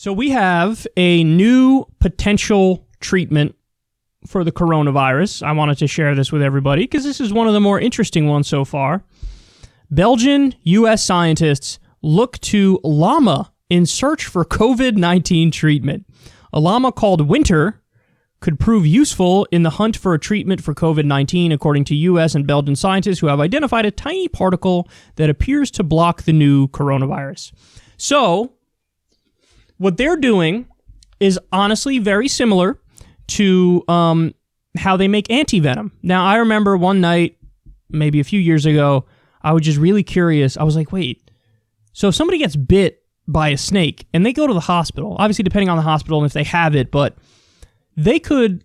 So we have a new potential treatment for the coronavirus. I wanted to share this with everybody because this is one of the more interesting ones so far. Belgian U.S. scientists look to llama in search for COVID-19 treatment. A llama called Winter could prove useful in the hunt for a treatment for COVID-19, according to U.S. and Belgian scientists who have identified a tiny particle that appears to block the new coronavirus. So, what they're doing is honestly very similar to how they make anti-venom. Now, I remember one night, maybe a few years ago, I was just really curious. I was like, wait, so if somebody gets bit by a snake and they go to the hospital, obviously depending on the hospital and if they have it, but they could,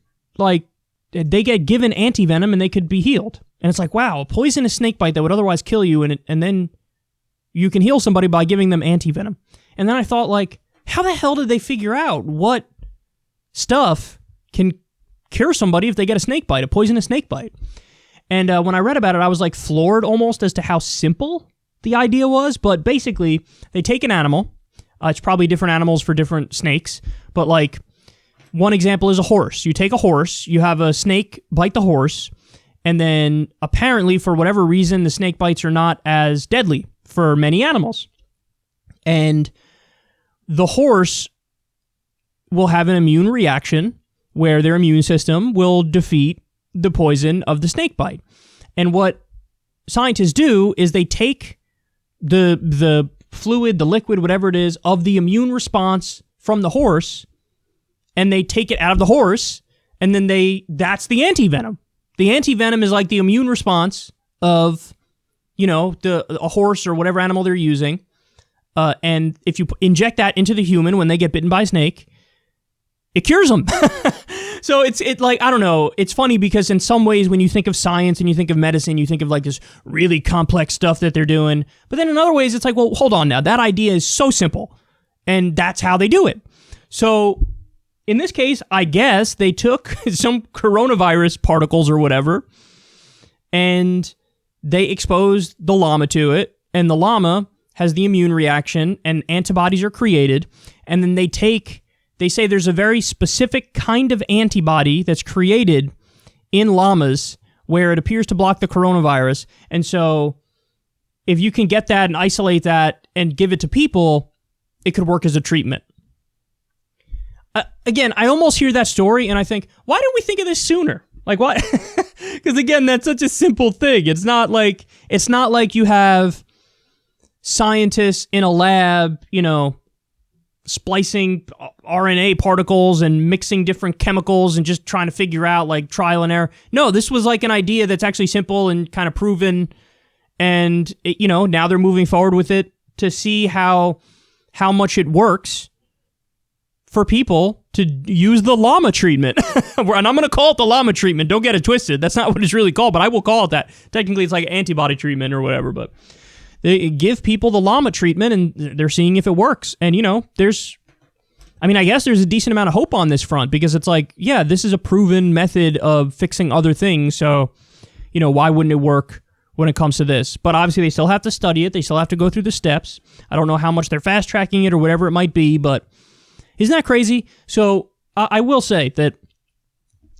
they get given anti-venom and they could be healed. And it's like, wow, a poisonous snake bite that would otherwise kill you, and then you can heal somebody by giving them anti-venom. And then I thought, how the hell did they figure out what stuff can cure somebody if they get a snake bite, a poisonous snake bite? And when I read about it, I was floored almost as to how simple the idea was. But basically, they take an animal. It's probably different animals for different snakes. But one example is a horse. You take a horse, you have a snake bite the horse, and then apparently for whatever reason, the snake bites are not as deadly for many animals. And the horse will have an immune reaction where their immune system will defeat the poison of the snake bite. And what scientists do is they take the fluid, the liquid, whatever it is, of the immune response from the horse, and they take it out of the horse, and then that's the anti-venom. The anti-venom is the immune response of, a horse or whatever animal they're using. And if you inject that into the human when they get bitten by a snake, it cures them. So it's I don't know. It's funny because in some ways when you think of science and you think of medicine, you think of this really complex stuff that they're doing. But then in other ways, it's well, hold on now. That idea is so simple. And that's how they do it. So in this case, I guess they took some coronavirus particles or whatever, and they exposed the llama to it. And the llama has the immune reaction and antibodies are created. And then they say there's a very specific kind of antibody that's created in llamas where it appears to block the coronavirus. And so if you can get that and isolate that and give it to people, it could work as a treatment. Again, I almost hear that story and I think, why didn't we think of this sooner? What? Because again, that's such a simple thing. It's not like you have scientists in a lab, splicing RNA particles and mixing different chemicals and just trying to figure out trial and error. No, this was an idea that's actually simple and kind of proven. And, now they're moving forward with it to see how much it works for people to use the llama treatment. And I'm going to call it the llama treatment. Don't get it twisted. That's not what it's really called, but I will call it that. Technically, it's antibody treatment or whatever, but they give people the llama treatment and they're seeing if it works. And, I guess there's a decent amount of hope on this front because it's this is a proven method of fixing other things. So, why wouldn't it work when it comes to this? But obviously they still have to study it. They still have to go through the steps. I don't know how much they're fast tracking it or whatever it might be, but isn't that crazy? So I will say that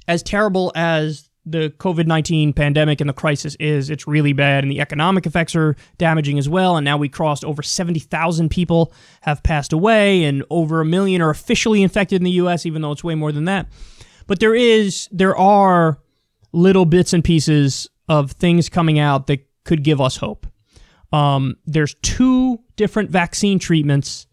as terrible as the COVID-19 pandemic and the crisis is, it's really bad, and the economic effects are damaging as well, and now we crossed over 70,000 people have passed away, and over 1 million are officially infected in the U.S., even though it's way more than that. But there are little bits and pieces of things coming out that could give us hope. There's 2 different vaccine treatments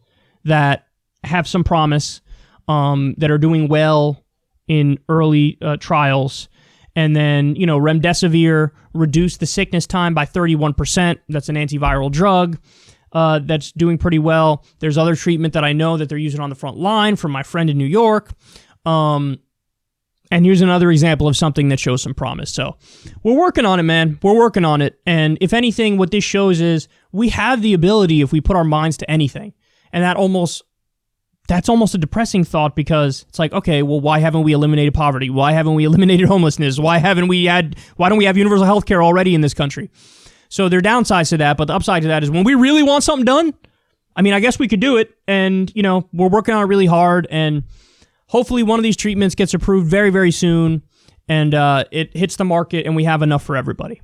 that have some promise, that are doing well in early trials. And then, remdesivir reduced the sickness time by 31%. That's an antiviral drug that's doing pretty well. There's other treatment that I know that they're using on the front line from my friend in New York. And here's another example of something that shows some promise. So we're working on it, man. We're working on it. And if anything, what this shows is we have the ability if we put our minds to anything. And that's almost a depressing thought because it's okay, well, why haven't we eliminated poverty? Why haven't we eliminated homelessness? Why don't we have universal health care already in this country? So there are downsides to that, but the upside to that is when we really want something done, I mean, I guess we could do it, and, you know, we're working on it really hard, and hopefully one of these treatments gets approved very, very soon, and it hits the market, and we have enough for everybody.